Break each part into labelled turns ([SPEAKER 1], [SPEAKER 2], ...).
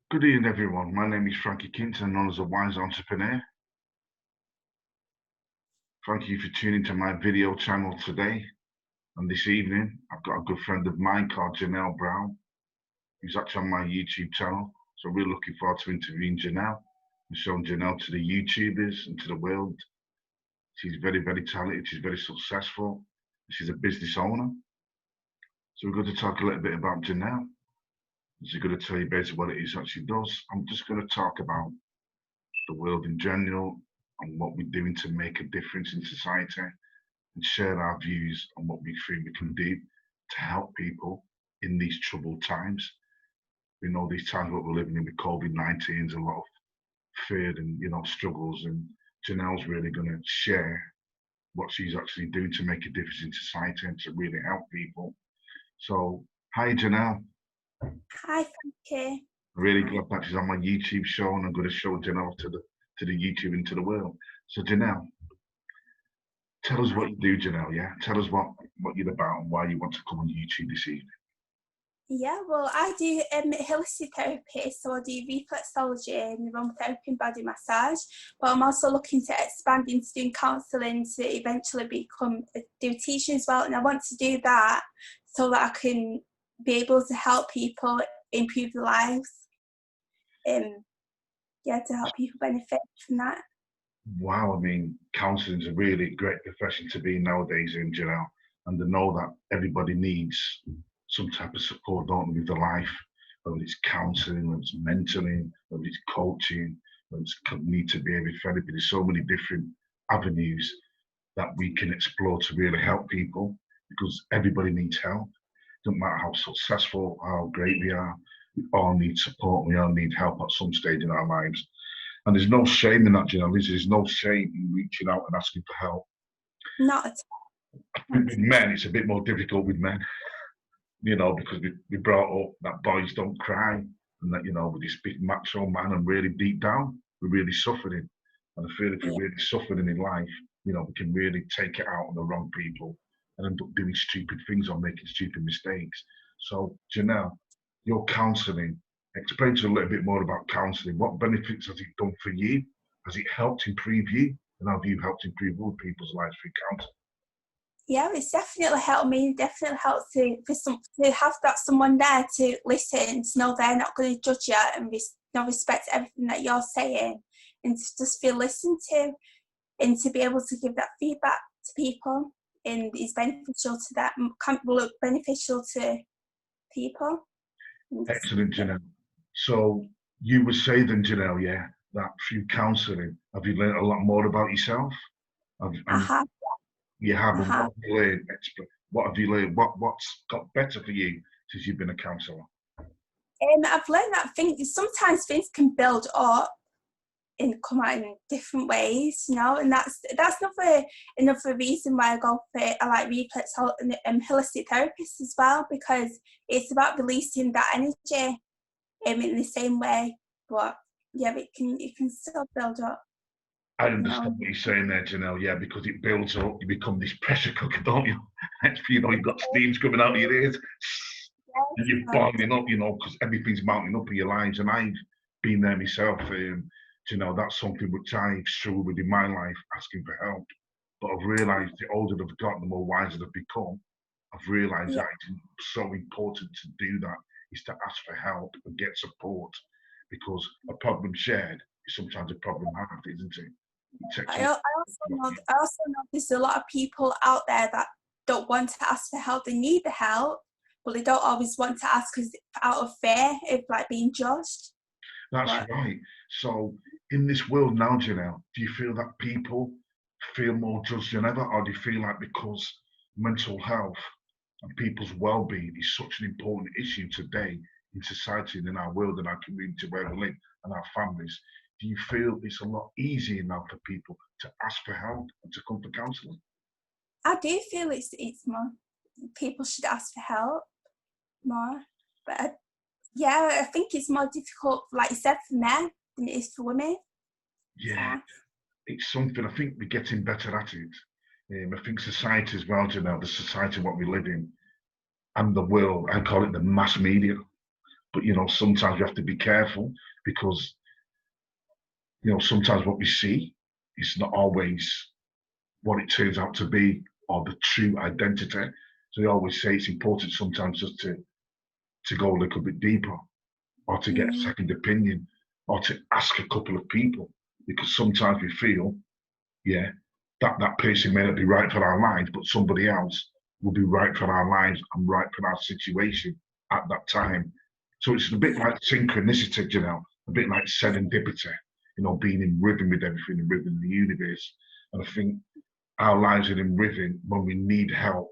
[SPEAKER 1] Good evening, everyone. My name is Frankie Kington, known as a wise entrepreneur. Thank you for tuning to my video channel today. And this evening, I've got a good friend of mine called Janelle Browne, who's actually on my YouTube channel. So we're looking forward to interviewing Janelle and showing Janelle to the YouTubers and to the world. She's very, very talented. She's very successful. She's a business owner. So we're going to talk a little bit about Janelle. She's going to tell you basically what it is that she does. I'm just going to talk about the world in general and what we're doing to make a difference in society and share our views on what we think we can do to help people in these troubled times. We know these times what we're living in with COVID-19 is a lot of fear and struggles, and Janelle's really going to share what she's actually doing to make a difference in society and to really help people. So, hi Janelle.
[SPEAKER 2] Hi, Frankie.
[SPEAKER 1] Really glad that she's on my YouTube show, and I'm going to show Janelle to the YouTube and to the world. So Janelle, tell us what you do, Janelle. Yeah, tell us what you're about and why you want to come on YouTube this evening.
[SPEAKER 2] Yeah, well, I do holistic therapy, so I do reflexology and aromatherapy and body massage, but I'm also looking to expand into doing counselling to eventually do teaching as well, and I want to do that so that I can be able to help people improve their lives, to help people benefit from that.
[SPEAKER 1] Wow, I mean, counselling is a really great profession to be in nowadays, in Janelle, and to know that everybody needs some type of support, don't they, with their life, whether it's counselling, whether it's mentoring, whether it's coaching, whether it's cognitive behaviour therapy. There's so many different avenues that we can explore to really help people, because everybody needs help. It doesn't matter how successful, how great we are, we all need support, we all need help at some stage in our lives. And there's no shame in that, Janelle. There's no shame in reaching out and asking for help.
[SPEAKER 2] Not at all.
[SPEAKER 1] With men, it's a bit more difficult with men, because we brought up that boys don't cry, and that, with this big macho man, and really deep down, we're really suffering. And I feel if we're really suffering in life, we can really take it out on the wrong people and end up doing stupid things or making stupid mistakes. So, Janelle, your counselling, explain to us a little bit more about counselling. What benefits has it done for you? Has it helped improve you? And have you helped improve other people's lives through counselling?
[SPEAKER 2] Yeah, it's definitely helped me. Definitely helped to have that someone there to listen, to know they're not going to judge you and respect everything that you're saying, and to just feel listened to, and to be able to give that feedback to people, and is beneficial to that. Can look beneficial to people.
[SPEAKER 1] Excellent, Janelle. So you would say then, Janelle, yeah, that through counselling, have you learned a lot more about yourself?
[SPEAKER 2] I have.
[SPEAKER 1] You have, and
[SPEAKER 2] Uh-huh.
[SPEAKER 1] what have you learned? What have you learned? What's got better for you since you've been a counsellor?
[SPEAKER 2] I've learned that sometimes things can build up and come out in different ways, and that's another reason why I like reflex and holistic therapists as well, because it's about releasing that energy in the same way, but yeah, it can still build up.
[SPEAKER 1] I understand what you're saying there, Janelle. Yeah, because it builds up. You become this pressure cooker, don't you? You've got steams coming out of your ears, and you're boiling up. Because everything's mounting up in your lives. And I've been there myself. That's something which I've struggled with in my life, asking for help. But I've realised the older I've gotten, the more wiser I've become. I've realised that it's so important to do that, is to ask for help and get support, because a problem shared is sometimes a problem halved, isn't it?
[SPEAKER 2] I also know there's a lot of people out there that don't want to ask for help. They need the help, but they don't always want to ask because out of fear of being judged.
[SPEAKER 1] That's right. So in this world now, Janelle, do you feel that people feel more judged than ever, or do you feel like because mental health and people's well-being is such an important issue today in society and in our world and our community where we live and our families, do you feel it's a lot easier now for people to ask for help and to come for counselling?
[SPEAKER 2] I do feel it's more, people should ask for help more, but I think it's more difficult, like you said, for men than it is for women.
[SPEAKER 1] Yeah, it's something, I think we're getting better at it. I think society as well, Janelle, the society what we live in and the world, I call it the mass media. But, you know, sometimes we have to be careful because, you know, sometimes what we see is not always what it turns out to be or the true identity. So they always say it's important sometimes just to go a little bit deeper, or to get a second opinion, or to ask a couple of people, because sometimes we feel, yeah, that person may not be right for our lives, but somebody else will be right for our lives and right for our situation at that time. So it's a bit like synchronicity, you know, a bit like serendipity, you know, being in rhythm with everything, in rhythm in the universe. And I think our lives are in rhythm when we need help.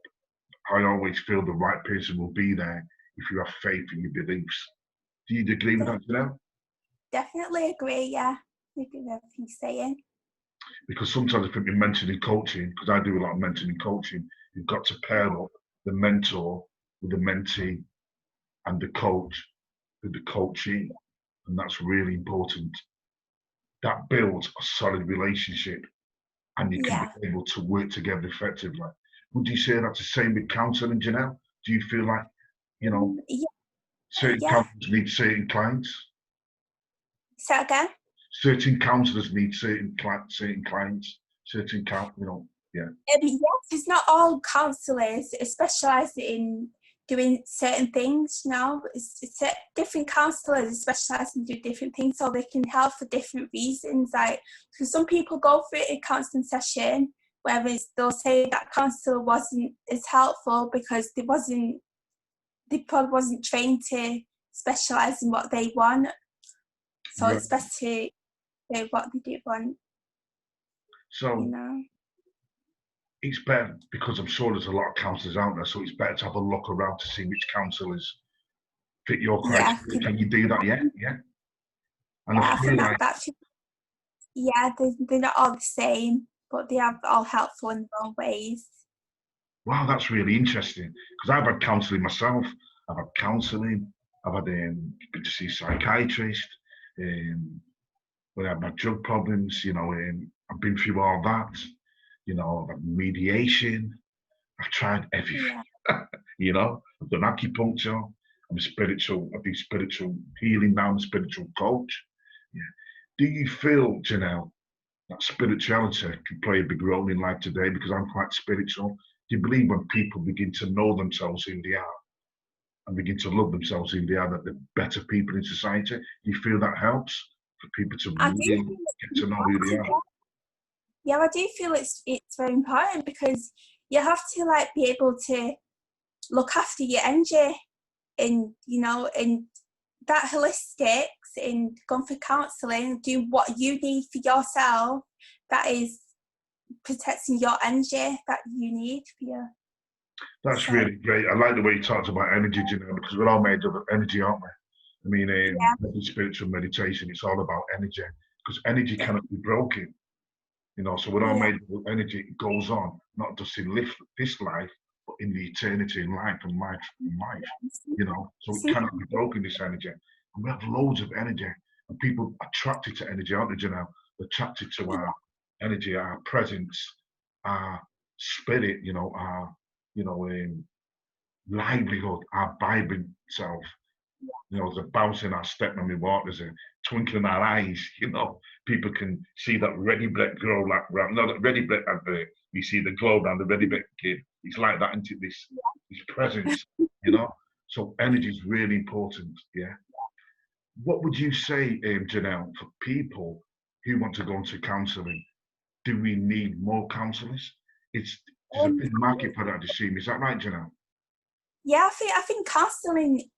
[SPEAKER 1] I always feel the right person will be there if you have faith in your beliefs. Do you agree with that, Janelle?
[SPEAKER 2] Definitely agree, yeah. I agree with everything you're saying.
[SPEAKER 1] Because sometimes I think in mentoring coaching, because I do a lot of mentoring coaching, you've got to pair up the mentor with the mentee and the coach with the coachee. And that's really important. That builds a solid relationship and you can be able to work together effectively. Would you say that's the same with counselling, Janelle? Do you feel like, you know, certain counsellors need certain clients?
[SPEAKER 2] Say that again?
[SPEAKER 1] Certain counsellors need certain clients, you know, yeah.
[SPEAKER 2] Yes, it's not all counsellors specialise in doing certain things, you know. It's different counsellors specialise in doing different things, so they can help for different reasons. Like, because some people go through a counselling session, whereas they'll say that counsellor wasn't as helpful because they probably wasn't trained to specialise in what they want. So it's best to do what they do want.
[SPEAKER 1] So,
[SPEAKER 2] you know,
[SPEAKER 1] it's better, because I'm sure there's a lot of counsellors out there, so it's better to have a look around to see which counsellors fit your criteria.
[SPEAKER 2] Yeah,
[SPEAKER 1] Can you do that? Yeah. And
[SPEAKER 2] yeah,
[SPEAKER 1] I
[SPEAKER 2] I
[SPEAKER 1] feel
[SPEAKER 2] think
[SPEAKER 1] like,
[SPEAKER 2] they're not all the same, but they are all helpful in their own ways.
[SPEAKER 1] wow, that's really interesting, because I've had counselling myself. I've had counselling. I've had been to see a psychiatrist. When I had my drug problems, you know, I've been through all that. You know, I've had mediation. I've tried everything. You know, I've done acupuncture. I do spiritual healing now. I'm a spiritual coach. Yeah. Do you feel, Janelle, that spirituality can play a big role in life today? Because I'm quite spiritual. Do you believe when people begin to know themselves who they are and begin to love themselves who they are, that they're better people in society? Do you feel that helps for people to really get to know who they are?
[SPEAKER 2] Yeah, I do feel it's very important, because you have to like be able to look after your energy, and you know, and that holistics and going for counselling, do what you need for yourself. That is protecting your energy that you need for your.
[SPEAKER 1] That's really great. I like the way you talked about energy, Janelle, because we're all made of energy, aren't we? I mean, spiritual meditation, it's all about energy, because energy cannot be broken. You know, so we're all made of energy. It goes on, not just in this life, but in the eternity, in life and life and life. You know, so it cannot be broken, this energy. And we have loads of energy, and people are attracted to energy, aren't they, Janelle? They're attracted to our energy, our presence, our spirit, you know, our, you know, livelihood, our vibrant self. You know, there's a bounce in our step when we walk, there's a twinkle in our eyes, you know. People can see that Ready Brek glow, like, no, that Ready Brek advert, you see the glow down the Ready Brek kid. It's like that, into this presence, you know. So energy is really important, yeah. What would you say, Janelle, for people who want to go into counselling? Do we need more counsellors? There's a big market for that, I assume. Is that right, Janelle?
[SPEAKER 2] Yeah, I think counselling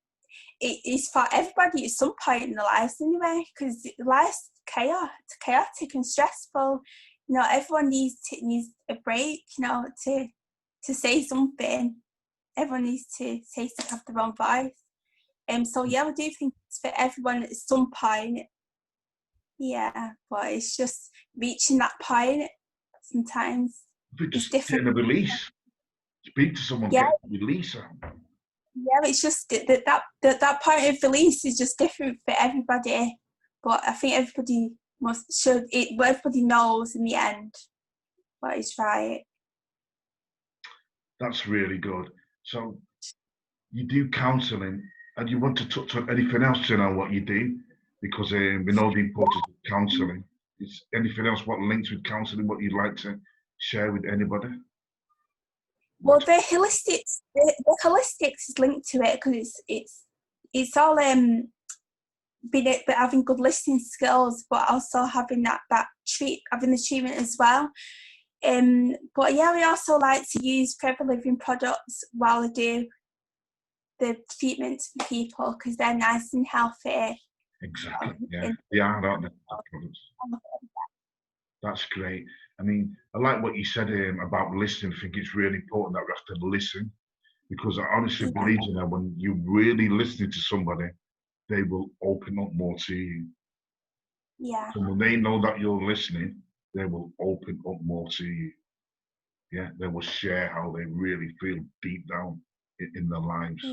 [SPEAKER 2] is for everybody at some point in their lives anyway, because life's chaotic and stressful. You know, everyone needs a break, you know, to say something. Everyone needs to say to have their own voice. So yeah, I do think it's for everyone at some point. Yeah, but it's just reaching that point sometimes. It's different.
[SPEAKER 1] Getting a release. Speak to someone, get a release.
[SPEAKER 2] Yeah, it's just that point of release is just different for everybody. But I think everybody everybody knows in the end what is right.
[SPEAKER 1] That's really good. So you do counselling, And you want to touch on anything else, Janelle, what you do? Because we know the importance of counselling. Is anything else, what links with counselling, what you'd like to share with anybody?
[SPEAKER 2] Well, the holistics is linked to it because it's all being having good listening skills, but also having having the treatment as well. But yeah, we also like to use Forever Living products while we do the treatment for people because they're nice and healthy.
[SPEAKER 1] Exactly. Yeah. Yeah, aren't they? That's great. I mean, I like what you said about listening. I think it's really important that we have to listen, because I honestly believe, you know, when you're really listening to somebody, they will open up more to you.
[SPEAKER 2] Yeah.
[SPEAKER 1] So when they know that you're listening, they will open up more to you. Yeah, they will share how they really feel deep down in their lives.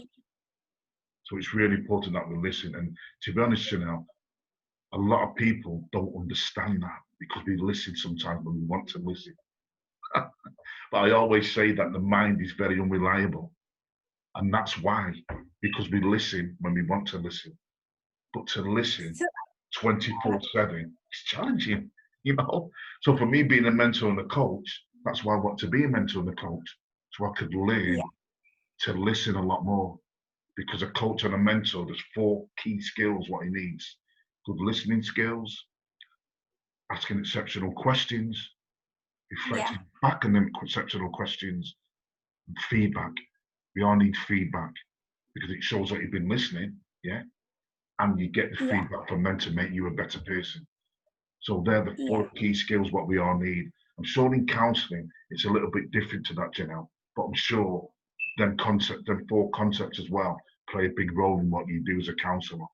[SPEAKER 1] So it's really important that we listen. And to be honest, you know, a lot of people don't understand that because we listen sometimes when we want to listen. But I always say that the mind is very unreliable. And that's why, because we listen when we want to listen. But to listen 24/7 is challenging, you know? So for me, being a mentor and a coach, that's why I want to be a mentor and a coach. So I could learn to listen a lot more. Because a coach and a mentor, there's 4 key skills what he needs. Good listening skills, asking exceptional questions, reflecting back on them exceptional questions, and feedback. We all need feedback because it shows that you've been listening, yeah? And you get the feedback from them to make you a better person. So they're the 4 key skills what we all need. I'm sure in counselling, it's a little bit different to that, Janelle, but I'm sure them 4 concepts as well play a big role in what you do as a counsellor.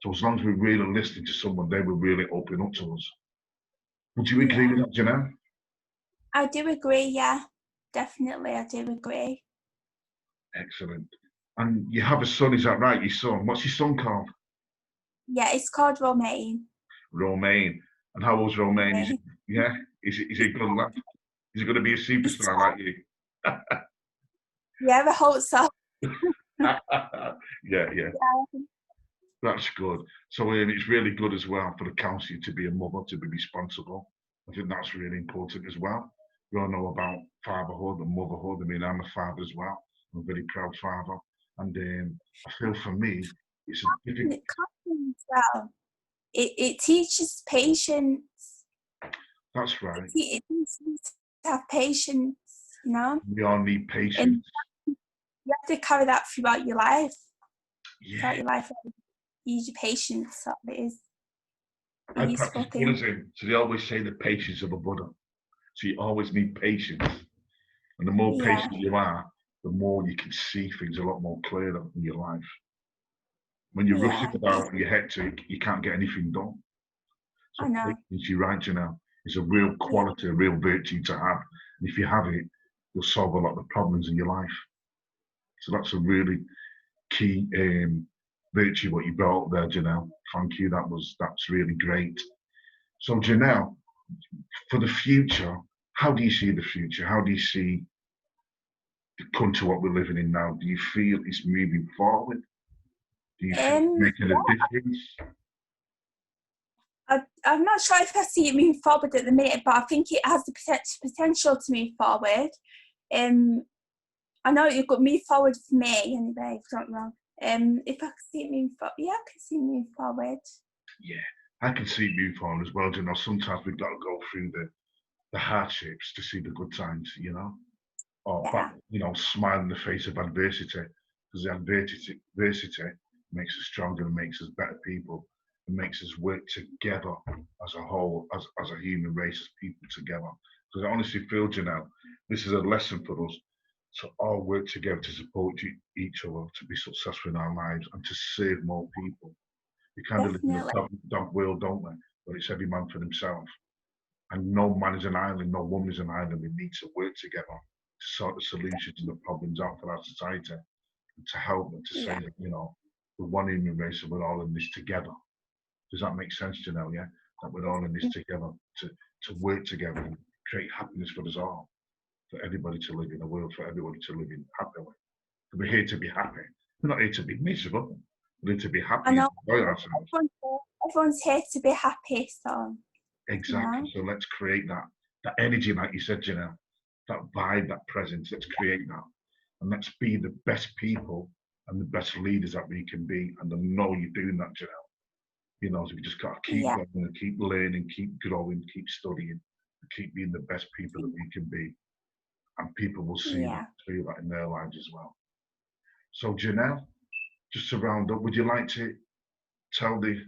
[SPEAKER 1] So as long as we're really listening to someone, they will really open up to us. Would you agree with that, Janelle?
[SPEAKER 2] I do agree, yeah. Definitely, I do agree.
[SPEAKER 1] Excellent. And you have a son, is that right, your son? What's your son called?
[SPEAKER 2] Yeah, it's called Romain.
[SPEAKER 1] Romain. And how old's Romain? Is he a good lad? Is he going to be a superstar like you?
[SPEAKER 2] Yeah, I hope so.
[SPEAKER 1] yeah. That's good. So it's really good as well for the counsellor to be a mother, to be responsible. I think that's really important as well. We all know about fatherhood and motherhood. I mean, I'm a father as well. I'm a very proud father. And I feel for me, it's a difficult...
[SPEAKER 2] It teaches patience.
[SPEAKER 1] That's right.
[SPEAKER 2] It teaches you to have patience, you know?
[SPEAKER 1] We all need patience.
[SPEAKER 2] And you have to carry that throughout your life.
[SPEAKER 1] Yeah.
[SPEAKER 2] Throughout your life, use your patience. So it is a useful thing.
[SPEAKER 1] Buddhism, so they always say the patience of a Buddha. So you always need patience. And the more patient you are, the more you can see things a lot more clearer in your life. When you're rushing about and you're hectic, you can't get anything done. So patience, you're right, Janelle, is a real quality, a real virtue to have. And if you have it, you'll solve a lot of the problems in your life. So that's a really key virtue what you brought up there, Janelle. Thank you. That's really great. So Janelle, for the future, how do you see the future? How do you see the country what we're living in now? Do you feel it's moving forward? Do you feel it's making a difference?
[SPEAKER 2] I'm not sure if I see it moving forward at the minute, but I think it has the potential to move forward. I know it could move forward for me anyway, if I'm not wrong. If I can see it moving forward, I can see it moving forward.
[SPEAKER 1] Yeah, I can see it moving forward as well. You know, sometimes we've got to go through the hardships to see the good times, you know? Or, you know, smile in the face of adversity, because the adversity makes us stronger and makes us better people and makes us work together as a whole, as a human race, as people together. Because I honestly feel, Janelle, this is a lesson for us to all work together to support each other, to be successful in our lives and to serve more people. We kind of live in a dog world, don't we? But it's every man for himself. And no man is an island, no woman is an island. We need to work together to sort the solutions and the problems out for our society and to help them to say that, you know, we're one human race and we're all in this together. Does that make sense, Janelle? Yeah? That we're all in this together to work together and create happiness for us all, for everybody to live in a world, for everybody to live in happily. We're here to be happy. We're not here to be miserable. We're here to be happy
[SPEAKER 2] I
[SPEAKER 1] and
[SPEAKER 2] know
[SPEAKER 1] enjoy ourselves.
[SPEAKER 2] everyone's here to be happy, so
[SPEAKER 1] Exactly.
[SPEAKER 2] you
[SPEAKER 1] So let's create that energy, like you said, Janelle, that vibe, that presence. Let's create that. And let's be the best people and the best leaders that we can be. And I know you're doing that, Janelle. You know, so we just got to keep
[SPEAKER 2] yeah,
[SPEAKER 1] going and keep learning, keep growing, keep studying, and keep being the best people that we can be. And people will see that,
[SPEAKER 2] yeah.
[SPEAKER 1] feel that in their lives as well. So, Janelle, just to round up, would you like to tell the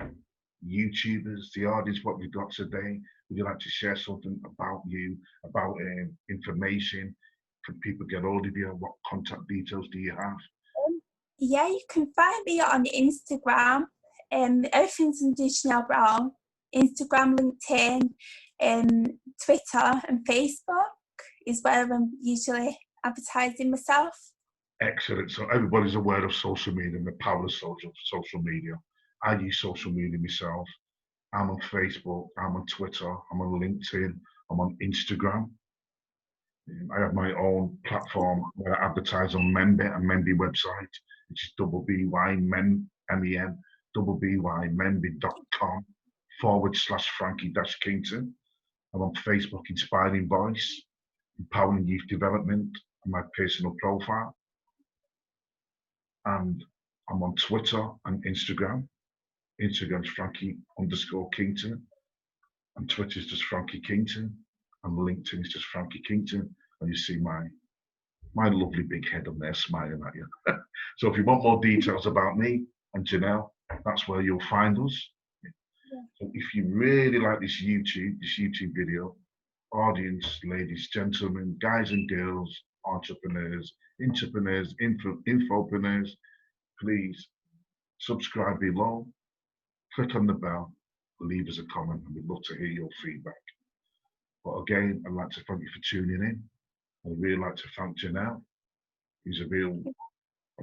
[SPEAKER 1] YouTubers, the audience, what we've got today? Would you like to share something about you, about information? Can people get hold of you? What contact details do you have?
[SPEAKER 2] Yeah, you can find me on Instagram. Everything's under Janelle Browne. Instagram, LinkedIn, Twitter, and Facebook is where I'm usually advertising myself.
[SPEAKER 1] Excellent. So everybody's aware of social media and the power of social media. I use social media myself. I'm on Facebook, I'm on Twitter, I'm on LinkedIn, I'm on Instagram. I have my own platform where I advertise on Memby, a Memby website, which is www.Memby.com/Frankie-Kington. I'm on Facebook, Inspiring Voice, Empowering Youth Development, and my personal profile. And I'm on Twitter and Instagram. Instagram's Frankie_Kington, and Twitter's just Frankie Kington, and LinkedIn is just Frankie Kington, and you see my lovely big head on there smiling at you. So if you want more details about me and Janelle, that's where you'll find us.
[SPEAKER 2] Yeah.
[SPEAKER 1] So if you really like this YouTube video, audience, ladies, gentlemen, guys and girls, entrepreneurs, intrapreneurs, infopreneurs, please subscribe below, click on the bell, leave us a comment, and we'd love to hear your feedback. But again, I'd like to thank you for tuning in. I'd really like to thank Janelle, who's a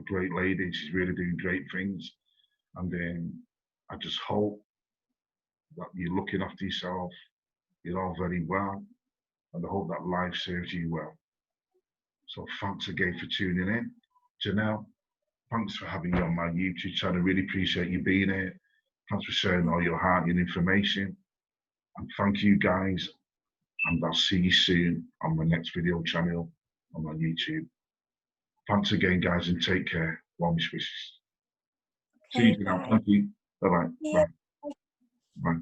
[SPEAKER 1] great lady. She's really doing great things. And I just hope that you're looking after yourself, you're all very well, and I hope that life serves you well. So thanks again for tuning in. Janelle, thanks for having me on my YouTube channel. Really appreciate you being here. Thanks for sharing all your heart and information. And thank you guys. And I'll see you soon on my next video channel on my YouTube. Thanks again, guys, and take care. Warmest wishes. See you now. Thank you. Bye-bye.
[SPEAKER 2] Yeah.
[SPEAKER 1] Bye. Bye.